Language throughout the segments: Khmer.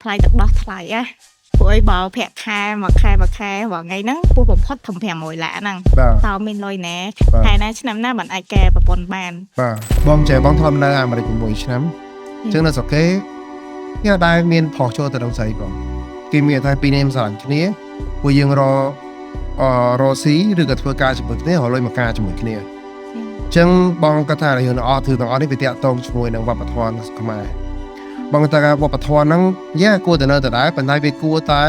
ថ្លៃទឹកដោះថ្លៃព្រោះអីបើប្រាក់ខែមួយខែរាល់ថ្ងៃហ្នឹងពោះបំផុតត្រឹម500លាក់ហ្នឹងតើមានលុយណាខែណាឆ្នាំណាមិនអាចកែប្រពន្ធបានបាទបងចេះបងធ្លាប់នៅអាមេរិក6ឆ្នាំអញ្ចឹងនៅស្រុកគេគេដែរមានផុសចូលទៅដល់ស្អីបងគេមានតែពីរនេះមិនស្រឡាញ់គ្នាពួកយើងរស៊ីឬក៏ធ្វើការជាមួយគ្នារលុយមកការជាមួយគ្នាអញ្ចឹងបងគាត់ថារឿងអត់ធ្វើទាំងអស់នេះវាតាក់ទងជាមួយនឹងវប្បធម៌ខ្មែរបងថាវប្បធម៌ហ្នឹងគួរតែនៅតែដែរប៉ុន្តែវាគួរតែ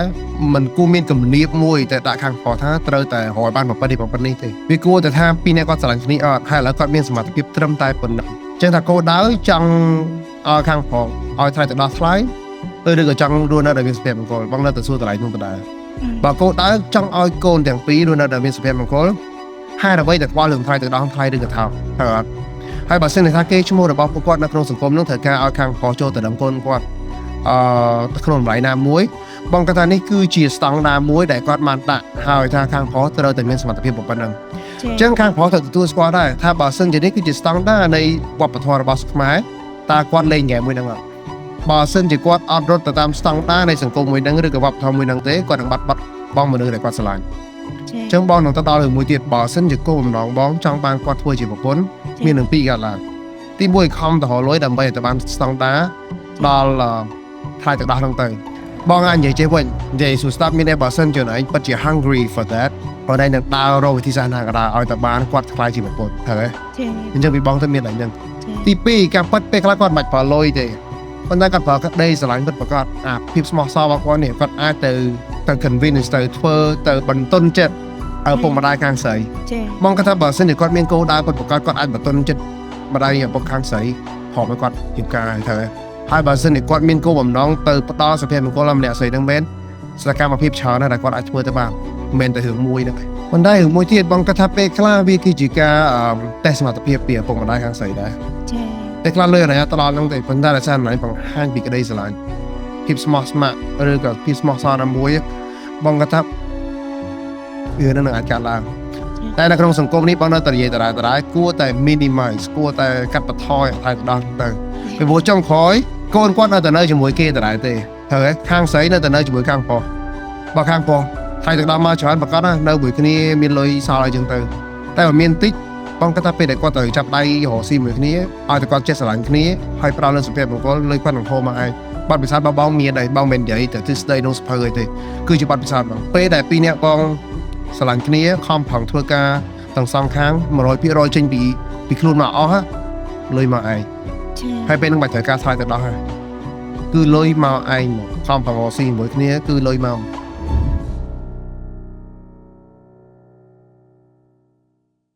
មិនគួរមានគំនាបមួយតែដាក់ខាងប្រុសថាត្រូវតែរយបានប៉ុណ្នេះទេវាគួរតែថាពីរអ្នកគាត់ស្រឡាញ់គ្នាអត់ហើយឥឡូវគាត់មានសមត្ថភាពត្រឹមតែប៉ុណ្ណឹងអញ្ចឹងថាគោលដៅចង់ឲ្យខាងប្រុសឲ្យថ្លៃទៅដោះថ្លៃឬក៏ចង់រស់នៅដោយមានសុភមង្គលបងនៅតែសួរតម្លៃនោះដដែលបើគោលដៅចង់ឲ្យកូនទាំងពីររស់នៅដោយមានសុភមង្គលហើយអ្វីដែលខ្វល់រឿងថ្លៃទៅដោះថ្លៃឬក៏ថោកហើយអត់ហើយបើសិនថាគេឈ្មោះរបស់ពួកគាត់នៅក្នុងសង្គមនោះត្រូវការឲ្យខាងប្រុសចូលទៅដឹងកូនគាត់ក្នុងតម្លៃណាមួយបងគាត់ថានេះគឺជាស្តង់ដារមួយដែលគាត់បានដាក់ហើយថាខាងប្រុសត្រូវតែមានសមត្ថភាពប៉ុណ្ណឹងអញ្ចឹងខាងប្រុសត្រូវទទួលស្គាល់ដែរថាបើសិនជានេះគឺជាស្តង់ដារនៃវប្បធម៌របស់ខ្មែរតើគាត់លេងហ្គេមមួយហ្នឹងអត់បើសិនជាគាត់អត់រត់ទៅតាមស្តង់ដារនៃសង្គមមួយហ្នឹងឬក៏វប្បធម៌មួយហ្នឹងទេគាត់នឹងបាត់បងមនុស្សដែលគាត់ស្រឡាញ់អញ្ចឹងបងនឹងទៅដល់រឿងមួយទៀតបើសិនជាគោលបំណងបងចង់បានគាត់ធ្វើជាប្រពន្ធមាននឹងពីរកើតឡើងទី1ខំទៅរលុយដើម្បីឲ្យទៅបានស្តង់ដារដល់ថ្លៃទឹកដោះហ្នឹងទៅបងអាចនិយាយចេះវិញនិយាយសួរស្ដាប់មានតែបើសិនជាឯងពិតជា hungry for that បើឯងនឹងដើររកវិធីសាស្ត្រណាក៏ដោយឲ្យតែបានគាត់ថ្លៃជាប្រពន្ធត្រូវទេអញ្ចឹងពីបងទៅមានតែហ្នឹងទី2ការពិតពេលខ្លះគាត់មិនប្រើលុយទេប៉ុន្តែគាត់ប្រើកាដីស្រឡាញ់ពិតប្រកបអាភាពស្មោះសររបស់គាត់នេះគាត់អាចទៅ convince ទៅធ្វើទៅបន្ទន់ចិត្តឲ្យពុកម្ដាយខាងស្រីបងគាត់ថាបើសិនជាគាត់មានគោលដៅពិតប្រកបគាត់អាចបន្ទន់ចិត្តម្ដាយឪពុកខាងស្រីព្រមឲ្យគាត់ជាការត្រូវហើយបើសិនជាគាត់មានគោលបំណងទៅផ្ដល់សុភមង្គលដល់ម្នាក់ស្រីហ្នឹងមែនសកម្មភាពច្រើនណាស់ដែលគាត់អាចធ្វើទៅបានមិនមែនតែរឿងមួយហ្នឹងប៉ុន្តែរឿងមួយទៀតបងគាត់ថាពេលខ្លះវាគឺជាការតេស្តសមត្ថភាពពីឪពុកម្ដាយខាងស្រីដែរតែខ្លះលើរយៈត្រឡហ្នឹងទេប៉ុន្តែដោយសារម្ដាយបង្ហាញពីក្តីស្រឡាញ់ភាពស្មោះស្ម័គ្រឬក៏ភាពស្មោះសរណាមួយបងគាត់ថាវានឹងអាចកាត់ឡើងតែនៅក្នុងសង្គមនេះបងនៅតែនិយាយដដែលគួរតែ minimize គួរតែកាត់បន្ថយថ្លៃទឹកដោះទៅពីព្រោះចុងក្រោយកូនគាត់នៅតែនៅជាមួយគេដដែលទេត្រូវទេខាងស្រីនៅតែនៅជាមួយខាងប្រុសបើខាងប្រុសថ្លៃទឹកដោះមកច្រើនប្រកាសណានៅមួយគ្នាមានលុយសល់អីចឹងទៅតែបើមានតិចបងគាត់ថាពេលដែលគាត់ទៅចាប់ដៃរកស៊ីមួយគ្នាឲ្យតែគាត់ចេះស្រឡាញ់គ្នាហើយផ្ដល់លើសុភមង្គលលុយគាត់នឹងហូរមកឯងបាត់ពិសោធន៍បងមានដែរបងមិននិយាយទៅទិស្ដីក្នុងសភៅអីទេគឺជាបាត់ពិសោធន៍បងពេលដែលពីរនាក់បងស្រឡាញ់គ្នាខំប្រឹងធ្វើការទាំងសងខាង 100% ចេញពីខ្លួនមកអស់លុយមកឯងហើយពេលនឹងបាច់ត្រូវការថ្លៃទៅដោះហើយគឺលុយមកឯងខំប្រឹងរកស៊ីជាមួយគ្នាគឺលុយមក